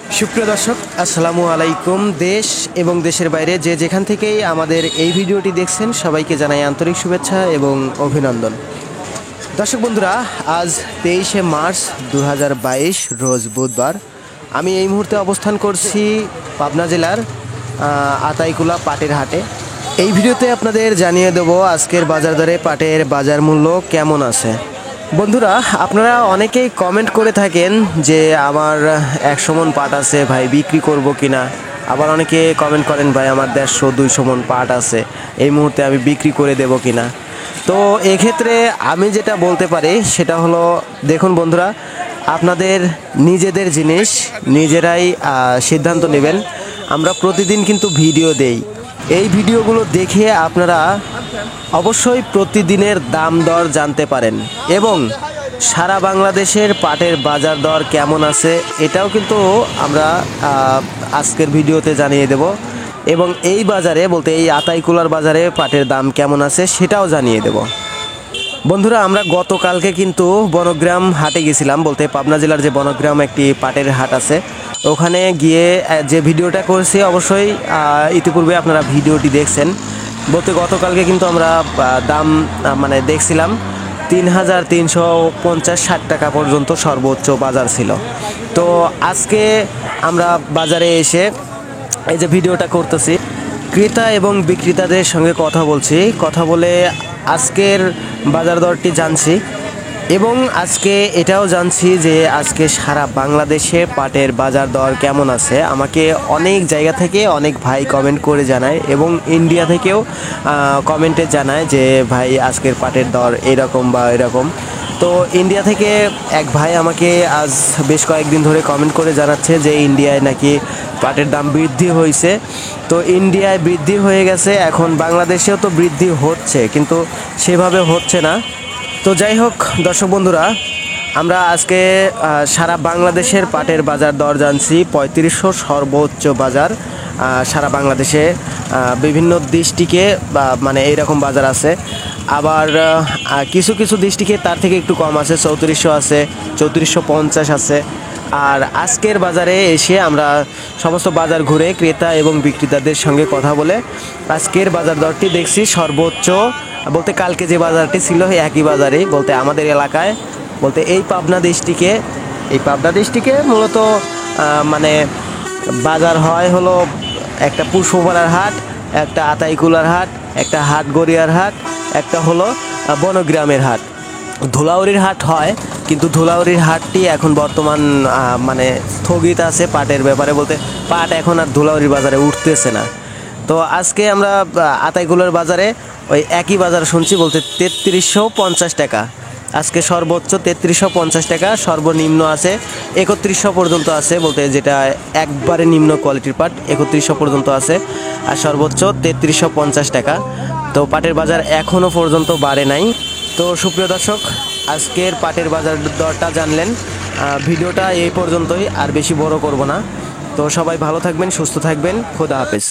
সুপ্রিয় দর্শক, আসসালামু আলাইকুম। দেশ এবং দেশের বাইরে যে যেখান থেকেই আমাদের এই ভিডিওটি দেখছেন সবাইকে জানাই আন্তরিক শুভেচ্ছা এবং অভিনন্দন। দর্শক বন্ধুরা, আজ 23শে মার্চ 2022 রোজ বুধবার। আমি এই মুহূর্তে অবস্থান করছি পাবনা জেলার আতাইকুলা পাটের হাটে। এই ভিডিওতে আপনাদের জানিয়ে দেবো আজকের বাজার দরে পাটের বাজার মূল্য কেমন আছে। বন্ধুরা, আপনারা অনেকেই কমেন্ট করে থাকেন যে আমার 100 মণ পাট আছে ভাই, বিক্রি করব কিনা। আবার অনেকে কমেন্ট করেন ভাই আমার 150-200 মণ পাট আছে, এই মুহূর্তে আমি বিক্রি করে দেব কিনা। তো এক্ষেত্রে আমি যেটা বলতে পারি সেটা হলো, দেখুন বন্ধুরা, আপনাদের নিজেদের জিনিস নিজেরাই সিদ্ধান্ত নেবেন। আমরা প্রতিদিন কিন্তু ভিডিও দেই, এই ভিডিওগুলো দেখে আপনারা অবশ্যই প্রতিদিনের দাম দর জানতে পারেন এবং সারা বাংলাদেশের পাটের বাজার দর কেমন আছে এটাও কিন্তু আমরা আজকের ভিডিওতে জানিয়ে দেব এবং এই বাজারে বলতে এই আতাইকুলার বাজারে পাটের দাম কেমন আছে সেটাও জানিয়ে দেব। বন্ধুরা, আমরা গতকালকে কিন্তু বনগ্রাম হাটে গেছিলাম, বলতে পাবনা জেলার যে বনগ্রাম একটি পাটের হাট আছে, ওখানে গিয়ে যে ভিডিওটা করেছি অবশ্যই ইতিপূর্বে আপনারা ভিডিওটি দেখছেন। বলতে গতকালকে কিন্তু আমরা দাম মানে দেখছিলাম 3,350-60 টাকা পর্যন্ত সর্বোচ্চ বাজার ছিল। তো আজকে আমরা বাজারে এসে এই যে ভিডিওটা করতেছি, ক্রেতা এবং বিক্রেতাদের সঙ্গে কথা বলে আজকের বাজার দরটি জানছি এবং আজকে এটাও জানছি যে আজকে সারা বাংলাদেশে পাটের বাজার দর কেমন আছে। আমাকে অনেক জায়গা থেকে অনেক ভাই কমেন্ট করে জানায় এবং ইন্ডিয়া থেকেও কমেন্টে জানায় যে ভাই আজকের পাটের দর এরকম বা এরকম। তো ইন্ডিয়া থেকে এক ভাই আমাকে আজ বেশ কয়েকদিন ধরে কমেন্ট করে জানাচ্ছে যে ইন্ডিয়ায় নাকি পাটের দাম বৃদ্ধি হয়েছে। তো ইন্ডিয়ায় বৃদ্ধি হয়ে গেছে, এখন বাংলাদেশেও তো বৃদ্ধি হচ্ছে কিন্তু সেভাবে হচ্ছে না। তো যাই হোক দর্শক বন্ধুরা, আমরা আজকে সারা বাংলাদেশের পাটের বাজার দর জানছি। 3500 সর্বোচ্চ বাজার সারা বাংলাদেশে, বিভিন্ন ডিস্ট্রিক্টে মানে এইরকম বাজার আছে। আবার কিছু কিছু ডিস্ট্রিক্টে তার থেকে একটু কম আছে, 3400 আছে, 3450 আছে। আর আজকের বাজারে এসে আমরা সমস্ত বাজার ঘুরে ক্রেতা এবং বিক্রেতাদের সঙ্গে কথা বলে আজকের বাজার দরটি দেখছি। সর্বোচ্চ বলতে কালকে যে বাজারটি ছিল একই বাজারে, বলতে আমাদের এলাকায়, বলতে এই পাবনা ডিস্ট্রিক্টে মূলত মানে বাজার হয় হলো একটা পুষ্পপাড়ার হাট, একটা আতাইকুলার হাট, একটা হাটগড়িয়ার হাট, একটা হলো বনগ্রামের হাট। ধুলাউড়ির হাট হয় কিন্তু ধুলাউড়ির হাটটি এখন বর্তমান মানে স্থগিত আছে পাটের ব্যাপারে, বলতে পাট এখন আর ধুলাউড়ির বাজারে উঠতেছে না। তো আজকে আমরা আতাইকুলার বাজারে ওই একই বাজার শুনছি, বলতে 3350 টাকা আজকে সর্বোচ্চ, 3350 টাকা। সর্বনিম্ন আছে 3100 পর্যন্ত আছে, বলতে যেটা একবারে নিম্ন কোয়ালিটির পাট 3100 পর্যন্ত আছে, আর সর্বোচ্চ 3350 টাকা। তো পাটের বাজার এখনও পর্যন্ত বাড়ে নাই। তো সুপ্রিয় দর্শক, আজকের পাটের বাজার দরটা জানলেন। ভিডিওটা এই পর্যন্তই, আর বেশি বড় করব না। তো সবাই ভালো থাকবেন, সুস্থ থাকবেন, খোদা হাফেজ।